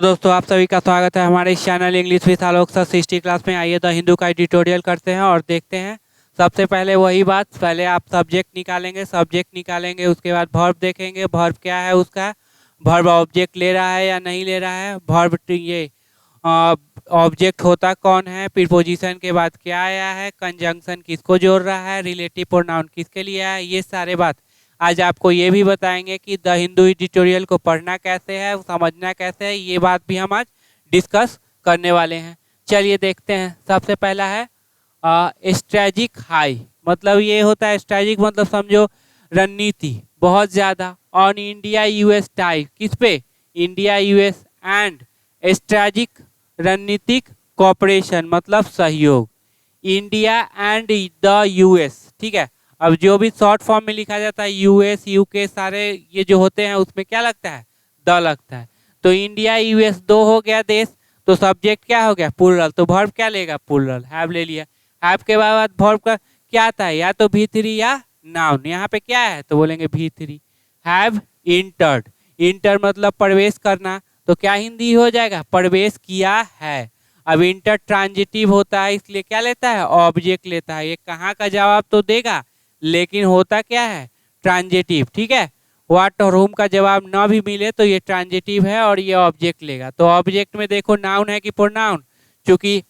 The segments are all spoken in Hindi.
दोस्तों आप सभी का स्वागत है हमारे इस channel English with Alok sir 60 class में। आइए द हिंदू का ट्यूटोरियल करते हैं और देखते हैं। सबसे पहले वही बात, पहले आप सब्जेक्ट निकालेंगे, उसके बाद वर्ब देखेंगे। वर्ब क्या है, उसका वर्ब ऑब्जेक्ट ले रहा है या नहीं ले रहा है, वर्ब ये ऑब्जेक्ट होता कौन है, प्रीपोजिशन के बाद क्या आया है, कंजंक्शन किसको जोड़ रहा है, रिलेटिव प्रोनाउन किसके लिए है, ये सारे बात आज आपको ये भी बताएंगे कि द हिंदू एडिटोरियल को पढ़ना कैसे है, समझना कैसे है, ये बात भी हम आज डिस्कस करने वाले हैं। चलिए देखते हैं। सबसे पहला है स्ट्रेजिक हाई, मतलब ये होता है स्ट्रेजिक मतलब समझो रणनीति बहुत ज़्यादा। ऑन इंडिया यूएस टाई, किस पे, इंडिया यूएस एंड स्ट्रेजिक रणनीतिक कॉपरेशन मतलब सहयोग, इंडिया एंड द यूएस। ठीक है, अब जो भी शॉर्ट फॉर्म में लिखा जाता है यूएस यूके सारे ये जो होते हैं उसमें क्या लगता है, द लगता है। तो इंडिया यूएस दो हो गया देश, तो सब्जेक्ट क्या हो गया, प्लूरल, तो वर्ब क्या लेगा, प्लूरल, हैव ले लिया। हैव के बाद वर्ब का क्या आता है, या तो V3 या नाउन। यहाँ पे क्या है तो बोलेंगे V3। हैव इंटर्ड, इंटर मतलब प्रवेश करना, तो क्या हिंदी हो जाएगा, प्रवेश किया है। अब इंटर ट्रांजिटिव होता है इसलिए क्या लेता है, ऑब्जेक्ट लेता है। ये कहाँ का जवाब तो देगा लेकिन होता क्या है, ट्रांजिटिव। ठीक है, व्हाट और होम का जवाब ना भी मिले तो ये ट्रांजिटिव है और ये ऑब्जेक्ट लेगा। तो ऑब्जेक्ट में देखो नाउन है कि प्रोनाउन, क्योंकि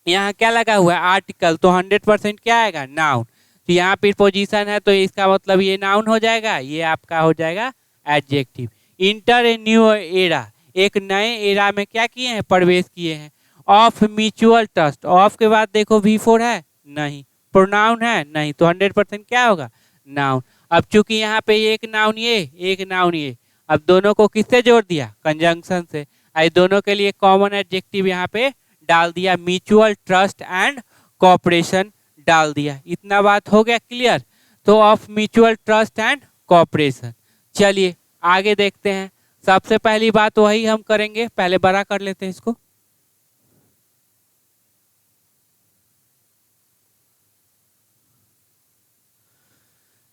यहाँ क्या लगा हुआ है आर्टिकल, तो 100% क्या आएगा, नाउन। तो यहाँ प्रीपोजिशन है तो इसका मतलब ये नाउन हो जाएगा, ये आपका हो जाएगा adjective. Inter a new era, एक नए एरा में क्या किए हैं, प्रवेश किए हैं। ऑफ म्यूचुअल ट्रस्ट, ऑफ के बाद देखो V4 है नहीं, प्रोनाउन है नहीं, तो 100% क्या होगा, नाउन। अब चूंकि यहाँ पे एक नाउन ये एक नाउन ये, अब दोनों को किससे जोड़ दिया, कंजंक्शन से। आई दोनों के लिए कॉमन एडजेक्टिव यहाँ पे डाल दिया, म्यूचुअल ट्रस्ट एंड कॉपरेशन डाल दिया। इतना बात हो गया क्लियर। तो of mutual trust and cooperation. चलिए आगे देखते हैं। सबसे पहली बात वही हम करेंगे, पहले बड़ा कर लेते हैं इसको।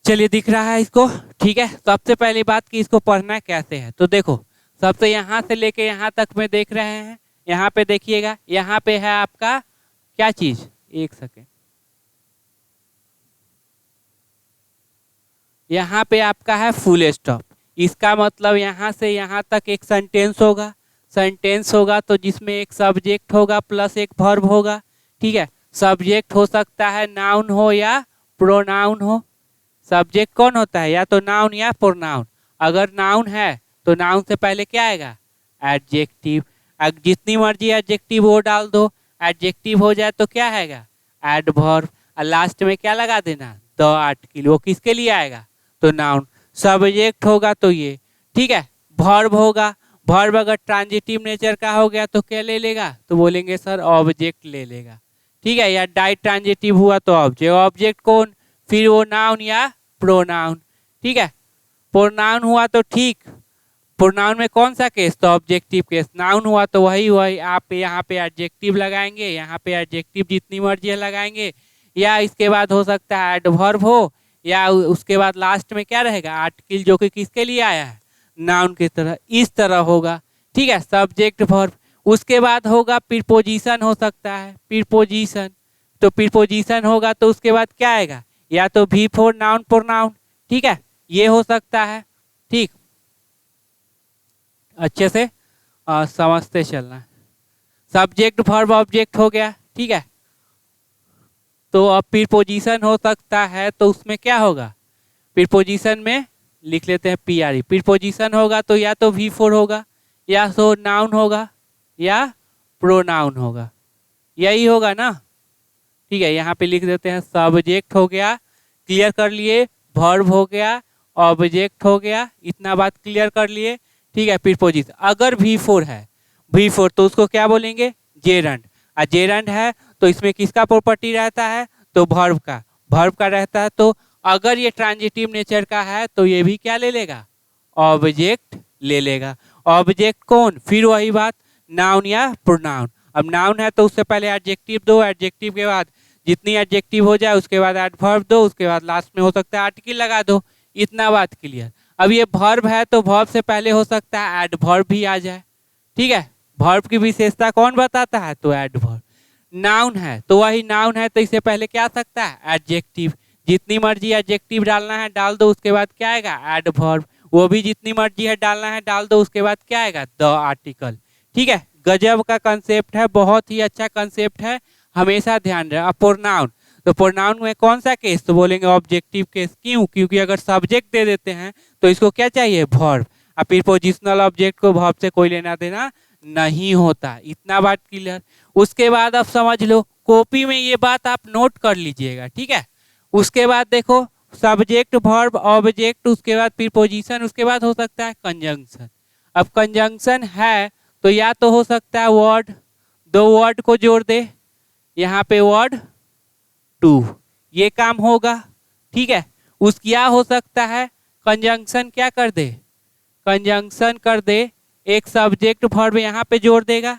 चलिए दिख रहा है इसको, ठीक है। सबसे पहली बात कि इसको पढ़ना कैसे है, तो देखो सबसे यहाँ से लेके यहाँ तक में देख रहे हैं, यहाँ पे देखिएगा, यहाँ पे है आपका क्या चीज, एक सेकेंड, यहाँ पे आपका है फुल स्टॉप। इसका मतलब यहाँ से यहाँ तक एक सेंटेंस होगा, सेंटेंस होगा तो जिसमें एक सब्जेक्ट होगा प्लस एक वर्ब होगा। ठीक है, सब्जेक्ट हो सकता है नाउन हो या प्रोनाउन हो। सब्जेक्ट कौन होता है, या तो नाउन या प्रोनाउन। अगर नाउन है तो नाउन से पहले क्या आएगा, एडजेक्टिव। जितनी मर्जी एडजेक्टिव वो डाल दो, एडजेक्टिव हो जाए तो क्या आएगा, एडवर्ब। और लास्ट में क्या लगा देना, द आर्टिकल, वो किसके लिए आएगा, तो नाउन। सब्जेक्ट होगा तो ये, ठीक है। वर्ब होगा, वर्ब अगर ट्रांजिटिव नेचर का हो गया तो क्या ले लेगा, तो बोलेंगे सर ऑब्जेक्ट ले लेगा। ठीक है, या डाई ट्रांजिटिव हुआ तो ऑब्जेक्ट, ऑब्जेक्ट कौन, फिर वो नाउन या प्रोनाउन। ठीक है, प्रोनाउन हुआ तो ठीक, प्रोनाउन में कौन सा केस, तो ऑब्जेक्टिव केस। नाउन हुआ तो वही वही आप यहाँ पे एडजेक्टिव लगाएंगे, यहाँ पे एडजेक्टिव जितनी मर्जी लगाएंगे, या इसके बाद हो सकता है एडवर्ब हो, या उसके बाद लास्ट में क्या रहेगा, आर्टिकल, जो कि किसके लिए आया है, नाउन की तरह, इस तरह होगा। ठीक है, सब्जेक्ट वर्ब। उसके बाद होगा प्रीपोजिशन, हो सकता है प्रीपोजिशन, तो प्रीपोजिशन होगा तो उसके बाद क्या आएगा, या तो V4 नाउन प्रोनाउन। ठीक है, ये हो सकता है। ठीक, अच्छे से समझते चलना। सब्जेक्ट वर्ब ऑब्जेक्ट हो गया, ठीक है। तो अब प्रीपोजिशन हो सकता है तो उसमें क्या होगा, प्रीपोजिशन में लिख लेते हैं PRE। प्रीपोजिशन होगा तो या तो V4 होगा, या तो नाउन होगा, या प्रोनाउन होगा, यही होगा ना। ठीक है, यहाँ पे लिख देते हैं सब्जेक्ट हो गया, क्लियर कर लिए, वर्ब हो गया, ऑब्जेक्ट हो गया, इतना बात क्लियर कर लिए। ठीक है, प्रीपोजिशन अगर V4 है, V4 तो उसको क्या बोलेंगे, जेरंड। जेरंड है तो इसमें किसका प्रॉपर्टी रहता है, तो वर्ब का, वर्ब का रहता है। तो अगर ये ट्रांजिटिव नेचर का है तो ये भी क्या ले लेगा, ऑब्जेक्ट ले लेगा। ऑब्जेक्ट कौन, फिर वही बात, नाउन या प्रोनाउन। अब नाउन है तो उससे पहले एडजेक्टिव दो, एडजेक्टिव के बाद जितनी एडजेक्टिव हो जाए उसके बाद एडवर्ब दो, उसके बाद लास्ट में हो सकता है आर्टिकल लगा दो। इतना बात क्लियर। अब ये वर्ब है तो वर्ब से पहले हो सकता है एडवर्ब भी आ जाए। ठीक है, वर्ब की विशेषता कौन बताता है? तो एडवर्ब। नाउन है तो वही नाउन है, तो इससे पहले क्या आ सकता है? एडजेक्टिव। जितनी मर्जी एडजेक्टिव डालना है डाल दो, उसके बाद क्या आएगा? एडवर्ब। वो भी जितनी मर्जी है डालना है डाल दो, उसके बाद क्या आएगा? The article. ठीक है, गजब का कंसेप्ट है, बहुत ही अच्छा कंसेप्ट है, हमेशा ध्यान रहे। अब प्रोनाउन, तो प्रोनाउन में कौन सा केस? तो बोलेंगे ऑब्जेक्टिव केस। क्यों? क्योंकि अगर सब्जेक्ट दे देते हैं तो इसको क्या चाहिए? वर्ब। और प्रीपोजिशनल ऑब्जेक्ट को वर्ब से कोई लेना देना नहीं होता। इतना बात क्लियर। उसके बाद अब समझ लो, कॉपी में ये बात आप नोट कर लीजिएगा। ठीक है, उसके बाद देखो सब्जेक्ट वर्ब ऑब्जेक्ट, उसके बाद प्रीपोजिशन, उसके बाद हो सकता है कंजंक्शन। अब कंजंक्शन है तो या तो हो सकता है वर्ड, दो वर्ड को जोड़ दे, यहाँ पे वर्ड टू, ये काम होगा। ठीक है, उस क्या हो सकता है? कंजंक्शन क्या कर दे? कंजंक्शन कर दे, एक सब्जेक्ट वर्ब यहाँ पे जोड़ देगा,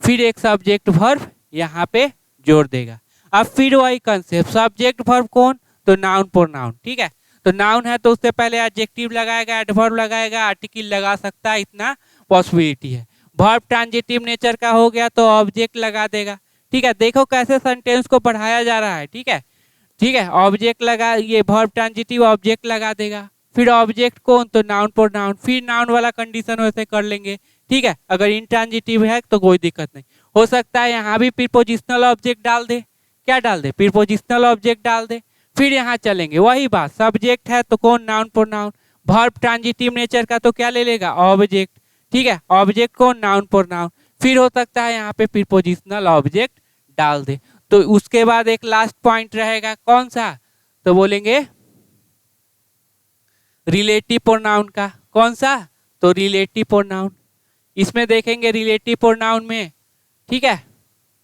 फिर एक सब्जेक्ट वर्ब यहाँ पे जोड़ देगा। अब फिर वही कंसेप्ट, सब्जेक्ट वर्ब कौन? तो नाउन प्रोनाउन। ठीक है, तो नाउन है तो उससे पहले एडजेक्टिव लगाएगा, एडवर्ब लगाएगा, आर्टिकल लगा सकता है, इतना पॉसिबिलिटी है। वर्ब ट्रांजिटिव नेचर का हो गया तो ऑब्जेक्ट लगा देगा। ठीक है, देखो कैसे सेंटेंस को बढ़ाया जा रहा है। ठीक है, ठीक है, ऑब्जेक्ट लगा, ये वर्ब ट्रांजिटिव ऑब्जेक्ट लगा देगा, फिर ऑब्जेक्ट कौन? तो नाउन प्रोनाउन, फिर नाउन वाला कंडीशन वैसे कर लेंगे। ठीक है, अगर इंट्रांजिटिव है तो कोई दिक्कत नहीं। हो सकता है यहाँ भी प्रीपोजिशनल ऑब्जेक्ट डाल दे, क्या डाल दे? प्रीपोजिशनल ऑब्जेक्ट डाल दे, फिर यहाँ चलेंगे वही बात, सब्जेक्ट है तो कौन? Noun pronoun. Verb transitive nature का तो क्या ले लेगा? ऑब्जेक्ट। ठीक है, ऑब्जेक्ट कौन? Noun pronoun. फिर हो सकता है यहाँ पे प्रीपोजिशनल ऑब्जेक्ट डाल दे। तो उसके बाद एक लास्ट पॉइंट रहेगा, कौन सा? तो बोलेंगे रिलेटिव प्रोनाउन का। कौन सा? तो रिलेटिव प्रोनाउन। इसमें देखेंगे रिलेटिव प्रोनाउन में, ठीक है,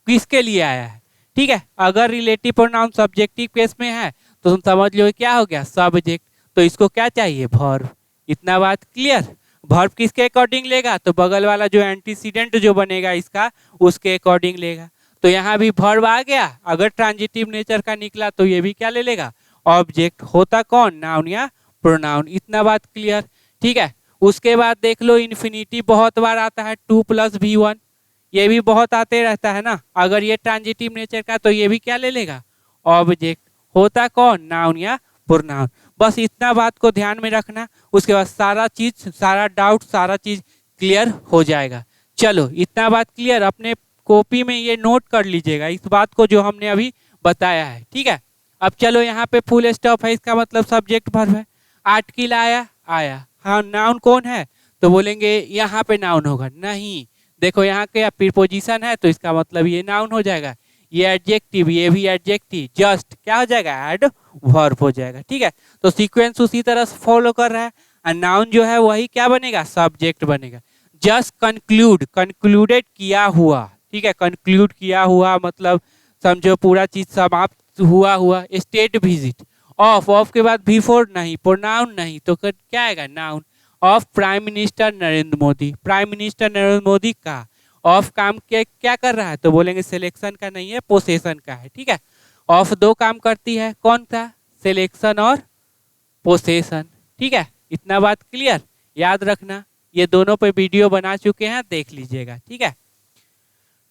किसके लिए आया है। ठीक है, अगर रिलेटिव प्रोनाउन सब्जेक्टिव केस में है तो तुम समझ लो क्या हो गया? सब्जेक्ट। तो इसको क्या चाहिए? वर्ब। इतना बात क्लियर। वर्ब किसके अकॉर्डिंग लेगा? तो बगल वाला जो एंटीसीडेंट जो बनेगा इसका, उसके अकॉर्डिंग लेगा। तो यहाँ भी वर्ब आ गया, अगर ट्रांजिटिव नेचर का निकला तो ये भी क्या ले लेगा? ऑब्जेक्ट। होता कौन? नाउन या प्रोनाउन। इतना बात क्लियर। ठीक है, उसके बाद देख लो इन्फिनिटी बहुत बार आता है, 2+V1, ये भी बहुत आते रहता है ना। अगर ये ट्रांजिटिव नेचर का तो ये भी क्या ले लेगा? ऑब्जेक्ट। होता कौन? नाउन या प्रोनाउन। बस इतना बात को ध्यान में रखना, उसके बाद सारा चीज, सारा डाउट, सारा चीज क्लियर हो जाएगा। चलो इतना बात क्लियर, अपने कॉपी में ये नोट कर लीजिएगा इस बात को जो हमने अभी बताया है। ठीक है, अब चलो यहाँ पे फुल स्टॉप है, इसका मतलब सब्जेक्ट वर्ब है। आर्टिकल आया, आया, हाँ नाउन कौन है? तो बोलेंगे यहाँ पे नाउन होगा, नहीं, देखो यहाँ के प्रीपोजिशन है तो इसका मतलब ये नाउन हो जाएगा, ये एडजेक्टिव, ये भी एडजेक्टिव, जस्ट क्या हो जाएगा? एड वर्ब हो जाएगा। ठीक है, तो सीक्वेंस उसी तरह से फॉलो कर रहा है, और नाउन जो है वही क्या बनेगा? सब्जेक्ट बनेगा। जस्ट कंक्लूड, कंक्लूडेड किया हुआ। ठीक है, कंक्लूड किया हुआ मतलब समझो पूरा चीज समाप्त हुआ हुआ। स्टेट विजिट, ऑफ, ऑफ के बाद बिफोर नहीं, प्रोनाउन नहीं, तो क्या आएगा? Noun. Of prime minister Narendra Modi, prime minister Narendra Modi का। ऑफ काम के क्या कर रहा है? तो बोलेंगे सिलेक्शन का नहीं है, पोसेशन का है। ठीक है, ऑफ दो काम करती है, कौन सा? सिलेक्शन और पोसेशन। ठीक है, इतना बात क्लियर, याद रखना, ये दोनों पे वीडियो बना चुके हैं, देख लीजिएगा। ठीक है,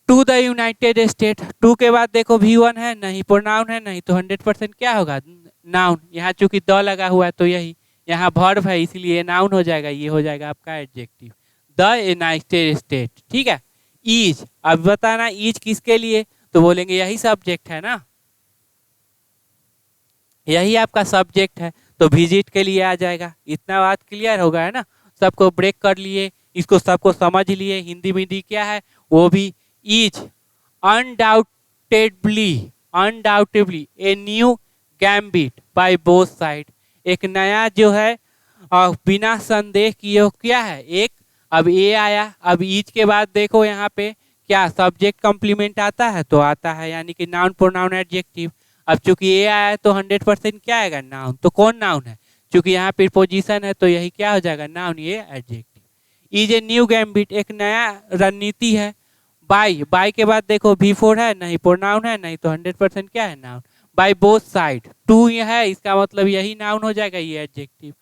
to the United State, to के बाद देखो V1 है नहीं, प्रोनाउन है नहीं, तो 100% क्या होगा? नाउन। यहाँ चूंकि द लगा हुआ है तो यही, यहाँ वर्ब है इसलिए नाउन हो जाएगा, ये हो जाएगा आपका एडजेक्टिव, द यूनाइटेड स्टेट। ठीक है, ईज, अब बताना ईज किसके लिए? तो बोलेंगे यही सब्जेक्ट है ना, यही आपका सब्जेक्ट है, तो विजिट के लिए आ जाएगा। इतना बात क्लियर होगा है ना, सबको ब्रेक कर लिए, इसको सबको समझ लिए। हिंदी में क्या है वो भी, is undoubtedly, undoubtedly a new gambit bye both side, एक नया जो है बिना संदेह किए क्या है? एक, अब ए आया, अब ईज के बाद देखो यहाँ पे क्या सब्जेक्ट कॉम्प्लीमेंट आता है? तो आता है, यानी कि नाउन प्रोनाउन एडजेक्टिव। अब चूंकि ए आया है तो 100% क्या आएगा? नाउन। तो कौन नाउन है? चूंकि यहाँ प्रीपोजिशन है तो यही क्या हो जाएगा? नाउन, ये adjective. Is a new gambit, एक नया रणनीति है। बाय, बाय के बाद देखो बिफोर है नहीं, प्रोनाउन है नहीं, तो 100% क्या है? Noun. By both side, to ये है, इसका मतलब यही नाउन हो जाएगा, ये एडजेक्टिव।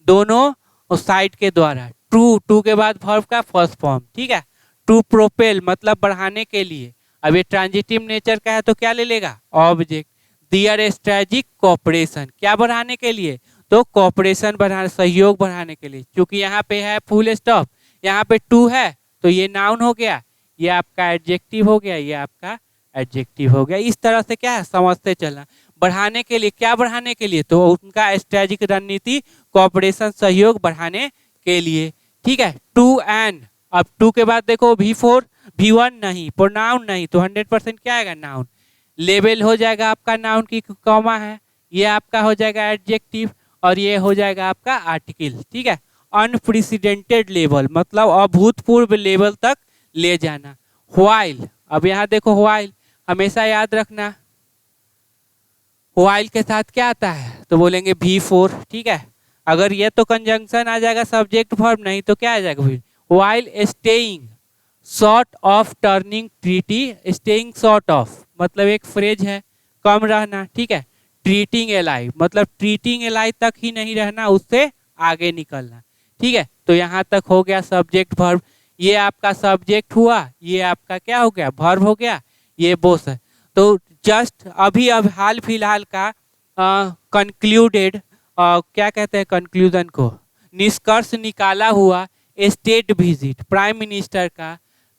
दोनों साइड के द्वारा, टू, टू के बाद वर्ब का फर्स्ट फॉर्म। ठीक है, टू प्रोपेल मतलब बढ़ाने के लिए। अब ये ट्रांजिटिव नेचर का है तो क्या ले लेगा, ऑब्जेक्ट। दियर स्ट्रेटेजिक कोऑपरेशन, क्या बढ़ाने के लिए, तो कोऑपरेशन बढ़ाने, सहयोग बढ़ाने के लिए। क्योंकि यहाँ पे है फुल स्टॉप, यहाँ पे टू है तो ये नाउन हो गया, ये आपका एडजेक्टिव हो गया, ये आपका एडजेक्टिव हो गया। इस तरह से क्या है समझते चलना। बढ़ाने के लिए, क्या बढ़ाने के लिए, तो उनका स्ट्रेटेजिक रणनीति कोऑपरेशन सहयोग बढ़ाने के लिए। ठीक है, टू एंड, अब टू के बाद देखो V4 V1 नहीं, प्रोनाउन नहीं, तो 100% क्या आएगा, नाउन। लेवल हो जाएगा आपका नाउन की कॉमा है, ये आपका हो जाएगा एडजेक्टिव, और ये हो जाएगा आपका आर्टिकल। ठीक है, अनप्रेसिडेंटेड लेवल मतलब अभूतपूर्व लेवल तक ले जाना। व्हाइल, अब यहाँ देखो व्हाइल हमेशा याद रखना, व्हाइल के साथ क्या आता है, तो बोलेंगे V4। ठीक है, अगर ये तो कंजंक्शन आ जाएगा, सब्जेक्ट वर्ब, नहीं तो क्या आ जाएगा फिर, while staying short of turning treaty. Staying short of मतलब एक फ्रेज है, कम रहना। ठीक है, ट्रीटिंग एलाइव मतलब ट्रीटिंग एलाइव तक ही नहीं रहना, उससे आगे निकलना। ठीक है, तो यहाँ तक हो गया सब्जेक्ट वर्ब। ये आपका सब्जेक्ट हुआ, ये आपका क्या हो गया, वर्ब हो गया, ये बोस है। तो जस्ट अभी अब हाल फिलहाल का कंक्लूडेड क्या कहते हैं कंक्लूजन को, निष्कर्ष निकाला हुआ स्टेट विजिट प्राइम मिनिस्टर का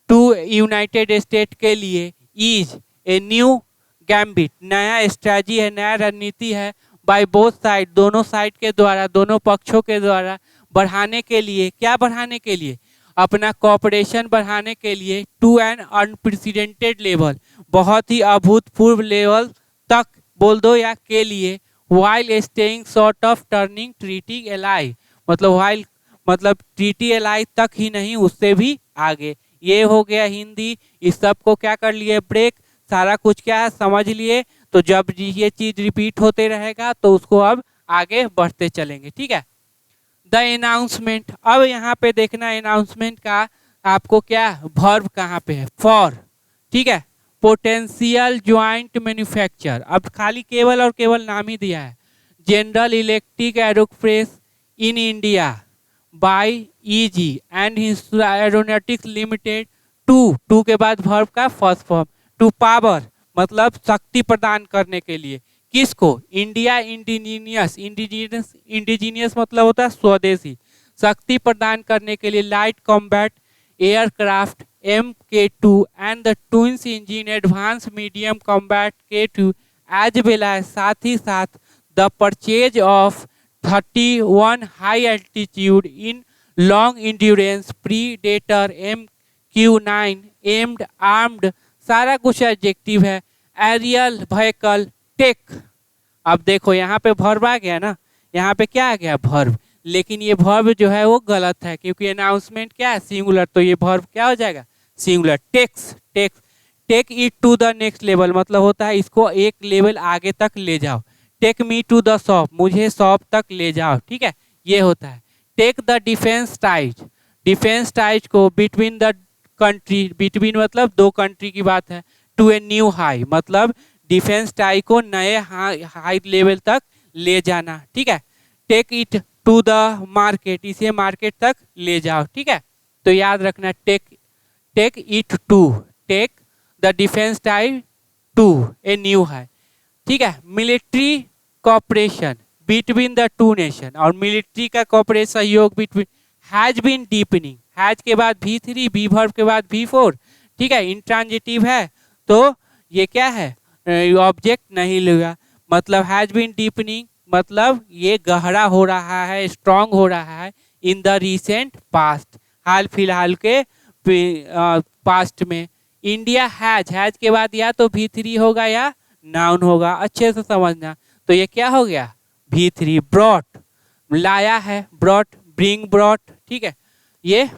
टू यूनाइटेड स्टेट के लिए इज ए न्यू गैम्बिट, नया स्ट्रेटजी है, नया रणनीति है, बाय बोथ साइड, दोनों साइड के द्वारा, दोनों पक्षों के द्वारा बढ़ाने के लिए, क्या बढ़ाने के लिए, अपना कोऑपरेशन बढ़ाने के लिए, टू एन अनप्रेसिडेंटेड लेवल, बहुत ही अभूतपूर्व लेवल तक बोल दो या के लिए, while staying short of turning treaty ally मतलब वाइल मतलब ट्रीटी एलाई तक ही नहीं, उससे भी आगे। ये हो गया हिंदी, इस सब को क्या कर लिए ब्रेक, सारा कुछ क्या है समझ लिए। तो जब ये चीज रिपीट होते रहेगा तो उसको अब आगे बढ़ते चलेंगे। ठीक है, द अनाउंसमेंट, अब यहाँ पे देखना अनाउंसमेंट का आपको क्या वर्ब कहाँ पे है, फॉर। ठीक है, पोटेंशियल ज्वाइंट मैन्युफैक्चर, अब खाली केवल और केवल नाम ही दिया है, General Electric Aerospace in India by easy and aeronautics limited to के बाद वर्ब का फर्स्ट फॉर्म, टू पावर मतलब शक्ति प्रदान करने के लिए, किसको, इंडिया इंडिजीनियस, इंडिजीनियस मतलब होता है स्वदेशी, शक्ति प्रदान करने के लिए light combat aircraft MK2 and the twins engine advance medium combat K2 as well as, साथ ही साथ the purchase of 31 high altitude in long endurance predator MQ9 aimed armed, सारा कुछ एडजेक्टिव है, एरियल व्हीकल टेक। अब देखो यहाँ पे वर्ब आ गया ना, यहाँ पे क्या आ गया वर्ब, लेकिन ये वर्ब जो है वो गलत है क्योंकि अनाउंसमेंट क्या है सिंगुलर, तो ये वर्ब क्या हो जाएगा singular, takes takes take it to the next level मतलब होता है इसको एक लेवल आगे तक ले जाओ, take me to the shop मुझे शॉप तक ले जाओ। ठीक है, ये होता है। Take the defence ties, defence ties को बिटवीन द कंट्री, बिटवीन मतलब दो कंट्री की बात है, टू ए न्यू हाई मतलब डिफेंस टाई को नए हाई लेवल तक ले जाना। ठीक है, take it to the market, इसे मार्केट तक ले जाओ। ठीक है, तो याद रखना take it to, take the defence tie to a new high. ठीक है, military cooperation between the two nation, और मिलिट्री का कॉपरेशन सहयोग between has been deepening, has के बाद V3, बी वर्ब के बाद V4। ठीक है, इंट्रांजिटिव है तो ये क्या है ऑब्जेक्ट नहीं लेगा, मतलब हैज बीन डीपनिंग मतलब ये गहरा हो रहा है, स्ट्रांग हो रहा है, इन द रिसेंट पास्ट हाल फिलहाल के पास्ट में। इंडिया हैज के बाद या तो V3 होगा या नाउन होगा, अच्छे से समझना। तो ये क्या हो गया V3, ब्रॉट लाया है, ब्रॉट ब्रिंग ब्रॉट। ठीक है, ये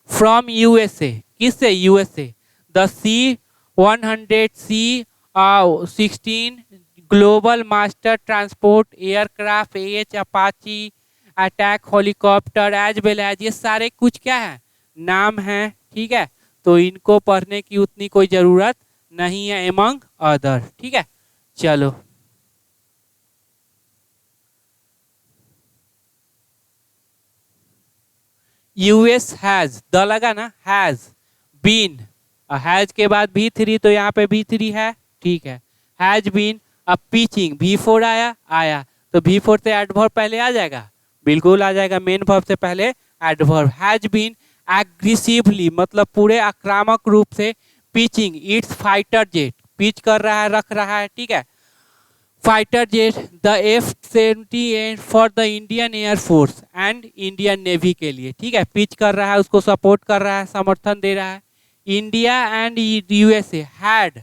फ्रॉम USA, किससे USA, the C-100C-16 global master transport aircraft AH Apache attack helicopter as well as, ये सारे कुछ क्या है नाम है। ठीक है, तो इनको पढ़ने की उतनी कोई ज़रूरत नहीं है एमंग अदर। ठीक है, चलो US हैज, द लगा ना, हैज बीन, हैज के बाद V3 तो यहाँ पे V3 है, ठीक है, हैज बीन। अब पिचिंग V4 आया तो V4 से एडवर्ब पहले आ जाएगा, बिल्कुल आ जाएगा, मेन वर्ब से पहले एडवर्ब। हैज बीन एग्रेसिवली मतलब पूरे आक्रामक रूप से pitching it's fighter jet, pitch कर रहा है, रख रहा है, ठीक है, fighter jet the F-78 for the Indian air force and Indian navy के लिए, ठीक है, पिच कर रहा है, उसको सपोर्ट कर रहा है, समर्थन दे रहा है। India and USA had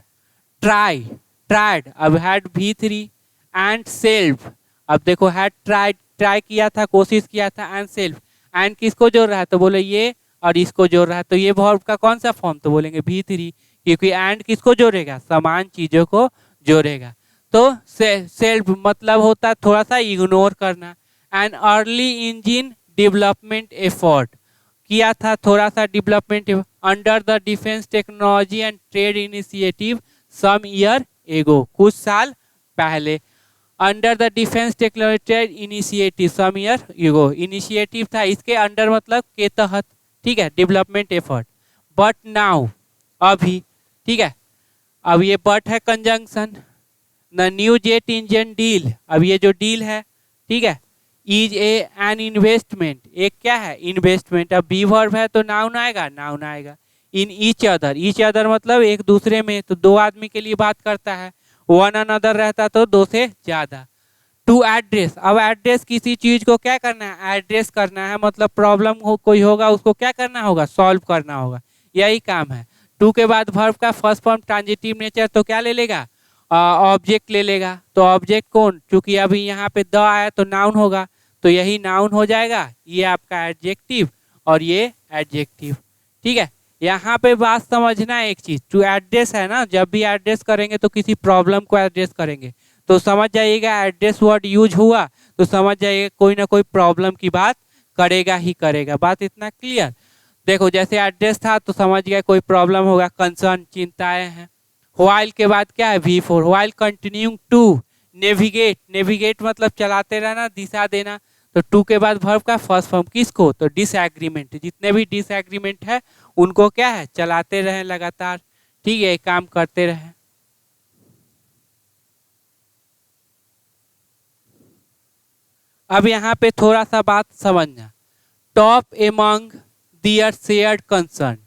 tried, अब हैड V3 एंड सेल्फ, अब देखो हैड ट्राई किया था, कोशिश किया था, एंड सेल्फ, एंड किसको जोड़ रहा है तो बोले ये, और इसको जोड़ रहा है तो ये वर्ब का कौन सा फॉर्म, तो बोलेंगे V3, क्योंकि एंड किसको जोड़ेगा, समान चीजों को जोड़ेगा। तो सेल्फ मतलब होता है थोड़ा सा इग्नोर करना। And early engine development effort, किया था थोड़ा सा development under the defence technology and trade initiative some year ago, कुछ साल पहले। Under the defence technology trade initiative some year ago, initiative था इसके अंडर मतलब के तहत, ठीक है, डेवलपमेंट एफर्ट। बट नाउ अभी, ठीक है, अब ये बट है conjunction. The new jet engine deal, अब ये जो डील है, ठीक है, इज एन इन्वेस्टमेंट, एक क्या है, इन्वेस्टमेंट। अब बी वर्ब है तो नाउन आएगा, नाउन आएगा। इन ईच अदर मतलब एक दूसरे में, तो दो आदमी के लिए बात करता है, वन अनदर रहता तो दो से ज्यादा। टू एड्रेस, अब एड्रेस किसी चीज को क्या करना है, एड्रेस करना है, मतलब प्रॉब्लम हो कोई होगा उसको क्या करना होगा, सॉल्व करना होगा, यही काम है। टू के बाद वर्ब का फर्स्ट फॉर्म ट्रांजिटिव नेचर तो क्या ले लेगा, ऑब्जेक्ट ले लेगा। तो ऑब्जेक्ट कौन, चूंकि अभी यहाँ पे द आया तो नाउन होगा, तो यही नाउन हो जाएगा, ये आपका एडजेक्टिव और ये एडजेक्टिव, ठीक है। यहाँ पे बात समझना है एक चीज, टू एड्रेस है ना, जब भी एड्रेस करेंगे तो किसी प्रॉब्लम को एड्रेस करेंगे तो समझ जाइएगा, एड्रेस वर्ड यूज हुआ तो समझ जाइएगा कोई ना कोई प्रॉब्लम की बात करेगा ही करेगा। बात इतना क्लियर। देखो जैसे एड्रेस था तो समझ गया कोई प्रॉब्लम होगा, कंसर्न, चिंताएं हैं। व्हाइल के बाद क्या है, V4, while continuing to navigate, navigate मतलब चलाते रहना, दिशा देना। तो टू के बाद वर्ब का फर्स्ट फॉर्म किसको, तो डिसएग्रीमेंट, जितने भी डिसएग्रीमेंट है उनको क्या है, चलाते रहें लगातार, ठीक है, काम करते रहें। अब यहाँ पे थोड़ा सा बात समझना, टॉप एमंग दियर शेयर्ड कंसर्न,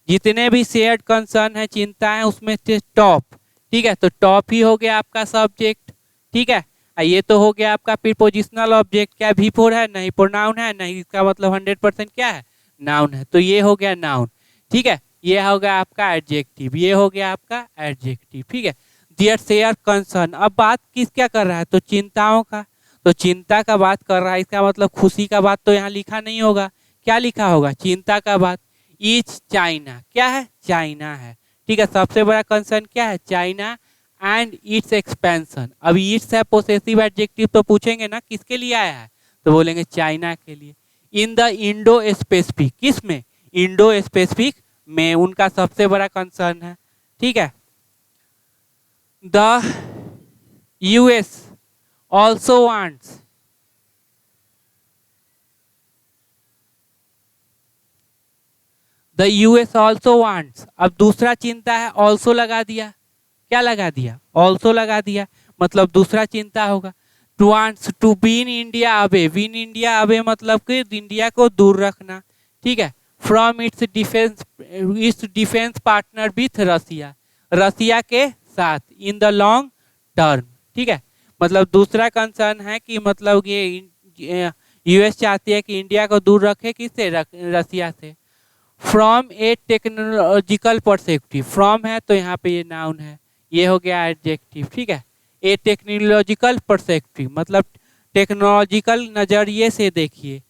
जितने भी शेयर्ड कंसर्न है, चिंता है, उसमें से टॉप, ठीक है, तो टॉप ही हो गया आपका सब्जेक्ट, ठीक है। ये तो हो गया आपका प्रीपोजिशनल ऑब्जेक्ट, क्या V4 है, नहीं, प्रोनाउन है, नहीं, इसका मतलब 100% क्या है, नाउन है, तो ये हो गया नाउन, ठीक है। ये हो गया आपका एडजेक्टिव, ये हो गया आपका एडजेक्टिव, ठीक है। दियर शेयर कंसर्न, अब बात किस क्या कर रहा है, तो चिंताओं का, तो चिंता का बात कर रहा है, इसका मतलब खुशी का बात तो यहाँ लिखा नहीं होगा, क्या लिखा होगा, चिंता का बात। इज चाइना, क्या है, चाइना है, ठीक है, सबसे बड़ा कंसर्न क्या है, चाइना एंड इट्स एक्सपेंशन। अब इट्स है पोसेसिव एडजेक्टिव, तो पूछेंगे ना किसके लिए आया है, तो बोलेंगे चाइना के लिए। इन द इंडो स्पेसिफिक, किस में, इंडो स्पेसिफिक में उनका सबसे बड़ा कंसर्न है, ठीक है। The US also wants, the US also wants, अब दूसरा चिंता है, ऑल्सो लगा दिया, क्या लगा दिया, ऑल्सो लगा दिया, मतलब दूसरा चिंता होगा। To wants to been India away, been India away मतलब कि इंडिया को दूर रखना, ठीक है, from its defence partner with Russia, Russia के साथ, इन द लॉन्ग टर्म, ठीक है। मतलब दूसरा कंसर्न है कि मतलब ये US चाहती है कि इंडिया को दूर रखे, किससे, रसिया से। From A technological perspective, from है तो यहाँ पे ये नाउन है, ये हो गया एडजेक्टिव, ठीक है। ए टेक्नोलॉजिकल परस्पेक्टिव मतलब टेक्नोलॉजिकल नजरिए से देखिए।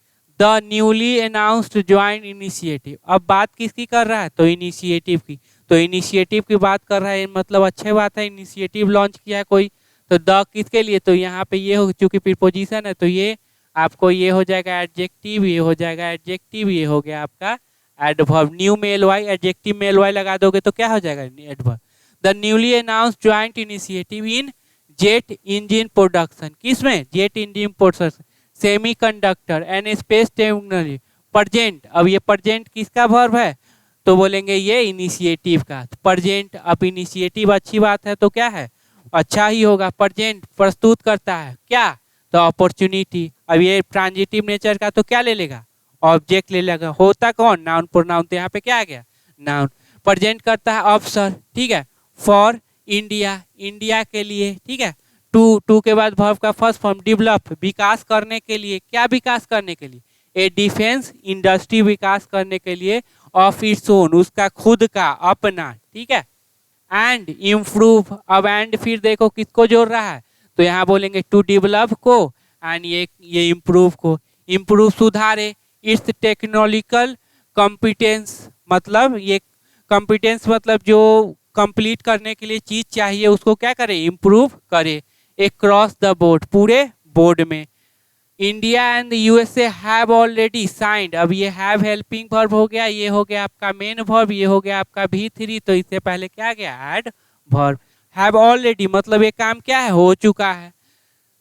The newly announced joint initiative, अब बात किसकी कर रहा है, तो इनिशिएटिव की, तो इनिशिएटिव की बात कर रहा है, मतलब अच्छे बात है, इनिशिएटिव लॉन्च किया है कोई, तो द किसके लिए, तो यहाँ पे ये हो, चूंकि प्रीपोजिशन है तो ये आपको ये हो जाएगा एडजेक्टिव, ये हो जाएगा एडजेक्टिव, ये हो गया आपका adverb. New L Y, adjective L Y लगा दोगे तो क्या हो जाएगा, adverb. The newly announced joint initiative in jet engine production, किसमें, jet engine production, semiconductor and space technology, present, अब ये प्रेजेंट किसका वर्ब है, तो बोलेंगे ये इनिशिएटिव का। प्रेजेंट, अब इनिशिएटिव अच्छी बात है तो क्या है, अच्छा ही होगा। प्रेजेंट प्रस्तुत करता है क्या, तो अपॉर्चुनिटी। अब ये ट्रांजिटिव नेचर का तो क्या ले लेगा, ऑब्जेक्ट ले लेगा। होता कौन, नाउन प्रोनाउन, तो यहाँ पे क्या आ गया, नाउन। प्रेजेंट करता है अवसर, ठीक है, फॉर इंडिया, इंडिया के लिए, ठीक है। टू के बाद वर्ब का फर्स्ट फॉर्म डेवलप, विकास करने के लिए, क्या विकास करने के लिए, ए डिफेंस इंडस्ट्री विकास करने के लिए, ऑफ इट्स ओन, उसका खुद का, अपना, ठीक है। एंड इम्प्रूव, अब एंड फिर देखो किसको जोड़ रहा है, तो यहाँ बोलेंगे टू डेवलप को, एंड ये इम्प्रूव को, इम्प्रूव सुधारे, इट्स टेक्नोलॉजिकल कॉम्पिटेंस, मतलब ये कॉम्पिटेंस मतलब जो कंप्लीट करने के लिए चीज चाहिए उसको क्या करे, इम्प्रूव करे। अक्रॉस द बोर्ड, पूरे बोर्ड में। India and USA have already signed, अब ये हैव हेल्पिंग वर्ब हो गया, ये हो गया आपका मेन वर्ब, ये हो गया आपका V3, तो इससे पहले क्या गया, ऐड वर्ब। हैव ऑलरेडी मतलब ये काम क्या है, हो चुका है।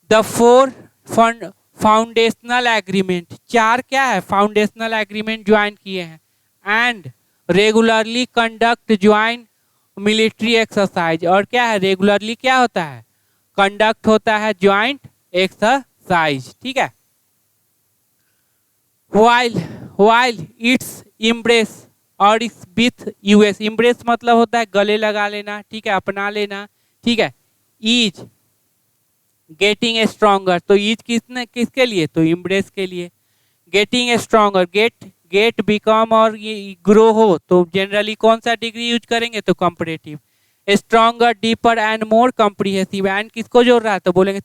द 4 फाउंडेशनल एग्रीमेंट, 4 क्या है, फाउंडेशनल एग्रीमेंट ज्वाइन किए हैं। And regularly conduct join military exercise, और क्या है, रेगुलरली क्या होता है, कंडक्ट होता है ज्वाइंट एक्सरसाइज, ठीक है। व्हाइल इट्स इम्ब्रेस और इस विथ यूएस, इम्ब्रेस मतलब होता है गले लगा लेना, ठीक है, अपना लेना, ठीक है। इज गेटिंग स्ट्रॉन्गर, तो इज किसके लिए, तो इम्ब्रेस के लिए। गेटिंग स्ट्रॉन्गर, गेट बिकम और ये ग्रो हो, तो जनरली कौन सा डिग्री यूज करेंगे, तो comparative. Stronger, deeper and more comprehensive, and किसको जोड़ रहा है, तो बोलेंगे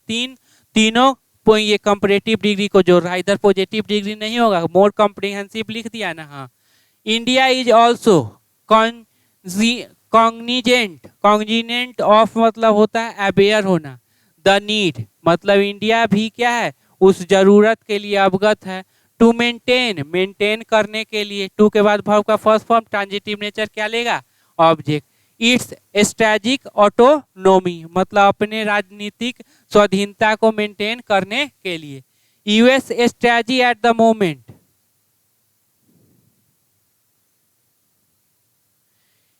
तीनों ये कंपैरेटिव डिग्री को जोड़ रहा है, इधर पॉजिटिव डिग्री नहीं होगा, मोर कॉम्प्रिहेंसिव लिख दिया ना, हाँ। इंडिया इज ऑल्सो कॉन्जिनेंट ऑफ मतलब होता है अवेयर होना, द नीड मतलब इंडिया भी क्या है, उस जरूरत के लिए अवगत है। टू मेंटेन करने के लिए, टू के बाद वर्ब का फर्स्ट फॉर्म ट्रांजिटिव नेचर क्या लेगा, ऑब्जेक्ट। इट्स स्ट्रेटेजिक ऑटोनोमी मतलब अपने राजनीतिक स्वाधीनता को मेंटेन करने के लिए। US strategy at the moment,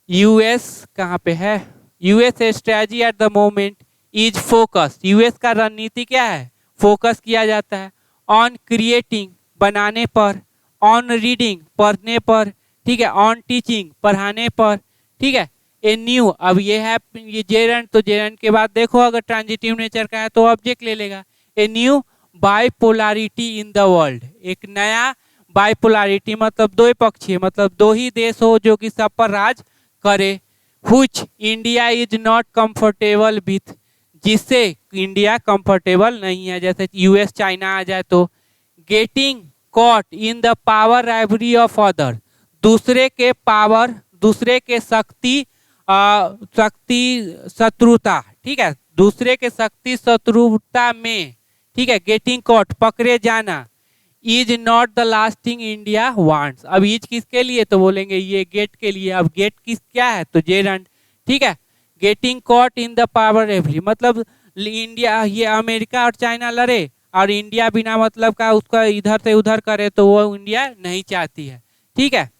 US कहाँ पे है, US strategy at the moment is focus, US का रणनीति क्या है, फोकस किया जाता है। ऑन क्रिएटिंग बनाने पर, ऑन रीडिंग पढ़ने पर, ठीक है, ऑन टीचिंग पढ़ाने पर, ठीक है। ए न्यू, अब ये है ये जेरंड, तो जेरंड के बाद देखो अगर ट्रांजिटिव नेचर का है तो ऑब्जेक्ट ले लेगा। A new bipolarity in the world, एक नया बाइपोलैरिटी मतलब दो पक्षीय, मतलब दो ही देश हो जो कि सब पर राज करे। Which India is not comfortable with, जिससे इंडिया कंफर्टेबल नहीं है, जैसे यूएस चाइना आ जाए तो। Getting caught in the power rivalry of other, दूसरे के पावर, दूसरे के शक्ति शत्रुता, ठीक है, दूसरे के शक्ति शत्रुता में, ठीक है। गेटिंग कॉट पकड़े जाना। Is not the lasting India wants, अब इज किसके लिए, तो बोलेंगे ये गेट के लिए। अब गेट किस क्या है, तो जेरंड, ठीक है। Getting caught in the power rivalry मतलब इंडिया, ये अमेरिका और चाइना लड़े और इंडिया बिना मतलब का उसका इधर से उधर करे तो वो इंडिया नहीं चाहती है, ठीक है।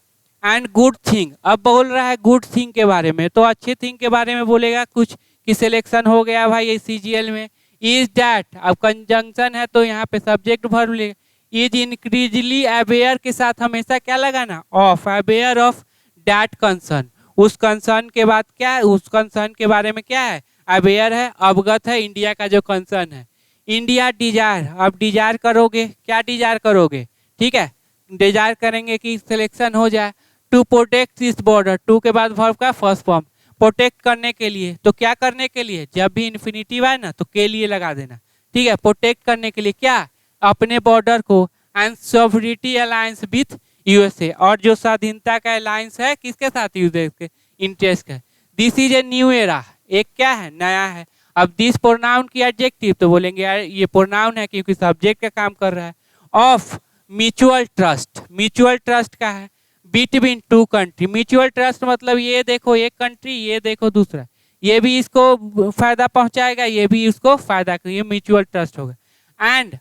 एंड गुड थिंग, अब बोल रहा है गुड थिंग के बारे में, तो अच्छे थिंग के बारे में बोलेगा कुछ कि सिलेक्शन हो गया भाई सीजीएल में। इज डैट, अब कंजंक्शन है तो यहाँ पे सब्जेक्ट वर्ब लेगा। इज इंक्रीजली अवेयर के साथ हमेशा क्या लगाना, of, aware of that concern, उस कंसर्न के बाद क्या है, उस कंसर्न के बारे में क्या है, अवेयर है, अवगत है इंडिया का जो कंसर्न है। इंडिया डिजायर, अब डिजायर करोगे, क्या डिजायर करोगे, ठीक है, डिजायर करेंगे कि सिलेक्शन हो जाए। To protect this border, to के बाद वर्ब का फर्स्ट फॉर्म, प्रोटेक्ट करने के लिए, तो क्या करने के लिए, जब भी इन्फिनिटिव आए ना तो के लिए लगा देना, ठीक है। प्रोटेक्ट करने के लिए क्या, अपने बॉर्डर को। And sovereignty alliance with USA, और जो स्वाधीनता का अलायंस है किसके साथ, यूएसए के इंटरेस्ट का। This is a new era, एक क्या है, नया है। अब दिस प्रोनाउन की एडजेक्टिव, तो बोलेंगे यार ये प्रोनाउन है क्योंकि सब्जेक्ट का काम कर रहा है। Of mutual trust, mutual trust का है between two country, mutual trust मतलब ये देखो एक कंट्री, ये देखो दूसरा, ये भी इसको फायदा पहुंचाएगा, ये भी इसको फायदा, ये म्यूचुअल ट्रस्ट होगा। एंड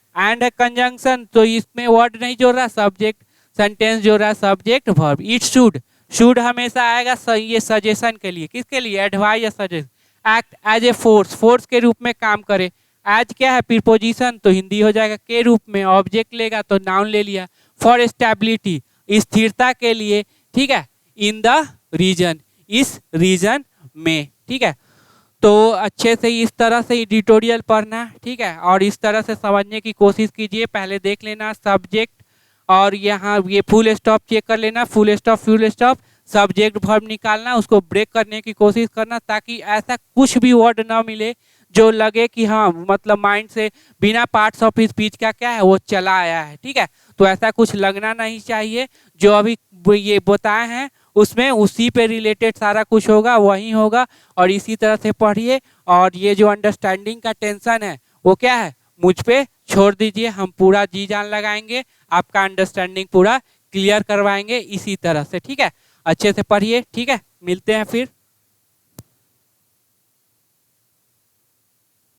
कंजंक्शन, तो इसमें वर्ड नहीं जोड़ रहा, सब्जेक्ट सेंटेंस जोड़ रहा, subject verb. It should should हमेशा आएगा ये सजेशन के लिए, किसके लिए, एडवाइस या suggestion. Act as a force, force के रूप में काम करे। एज क्या है, प्रीपोजिशन, तो हिंदी हो जाएगा के रूप में। ऑब्जेक्ट लेगा तो नाउन ले लिया। फॉर स्टेबिलिटी, स्थिरता के लिए, ठीक है। इन द रीजन, इस रीजन में, ठीक है। तो अच्छे से इस तरह से एडिटोरियल पढ़ना, ठीक है, और इस तरह से समझने की कोशिश कीजिए। पहले देख लेना सब्जेक्ट, और यहाँ ये फुल स्टॉप चेक कर लेना, फुल स्टॉप सब्जेक्ट वर्ब निकालना, उसको ब्रेक करने की कोशिश करना, ताकि ऐसा कुछ भी वर्ड ना मिले जो लगे कि हाँ मतलब माइंड से बिना पार्ट्स ऑफ स्पीच का क्या है वो चला आया है, ठीक है। तो ऐसा कुछ लगना नहीं चाहिए। जो अभी ये बताए हैं उसमें उसी पे रिलेटेड सारा कुछ होगा, वही होगा, और इसी तरह से पढ़िए। और ये जो अंडरस्टैंडिंग का टेंशन है वो क्या है, मुझ पे छोड़ दीजिए, हम पूरा जी जान लगाएंगे, आपका अंडरस्टैंडिंग पूरा क्लियर करवाएंगे इसी तरह से, ठीक है। अच्छे से पढ़िए, ठीक है, मिलते हैं फिर।